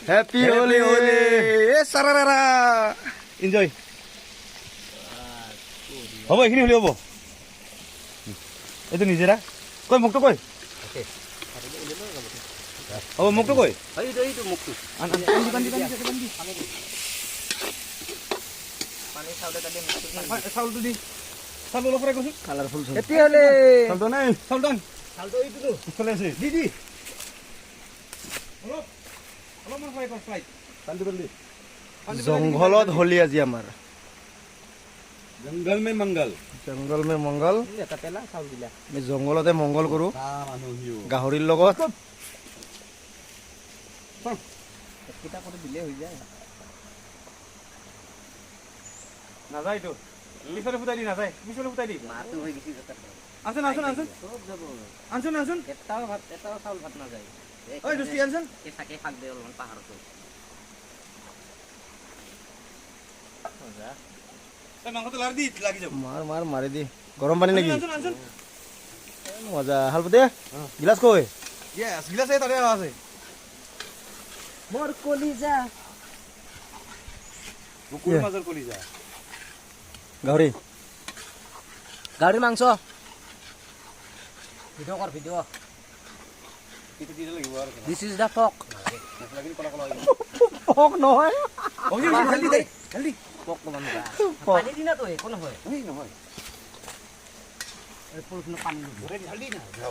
happy Holi এ সাৰাৰা enjoy হ'ব এইখিনি হলি হ'ব এইটো নিজেৰা কই মুক্ত কই হ'ব মুক্ত কই এইটো মুক্ত পানী চাউলটো দি চাউল অলপ ফ্ৰাই কৰচোন কালাৰফুল হেপি হোলি চাউলটো নাই চাউলটো এইটো চলে আছে দি দি অলপমান ফ্ৰাই কৰ ফ্ৰাই জংঘলত হোলি আজি আমাৰ জংগল মে মংগল আমি জংঘলতে মংগল কৰো গাহৰিৰ লগত নাযায়তো পিছলে ফুটাই দি নাযায় পিছলে ফুটাই দি আনচোন আনচোন আনচোন আনচোন আনচোন এটাও চাউল ভাত নাযায় ঐ দুষ্টি আনচোন কেঁচাকে শাক দে অলপমান পাহাৰতো মাংসটো লাৰি দি লাগি যাব মাৰ মাৰি দি গৰম পানী নেকি মজা হালপতে গিলাচ কই ইয়েস গিলাচ এই তাতে আছে মোৰ কলিজা বুকুৰ মাজৰ কলিজা গাহৰি মাংস ভিডিও কৰ ভিডিও কিটো দিলে লাগিব আৰু দিস ইজ দা ফক লাগি কলা কলা ফক নহয় ওই জলদি দে জলদি ফক কোন না পানি দিনা তো কোন হয় এই নহয় এই পুরো পানি জলদি না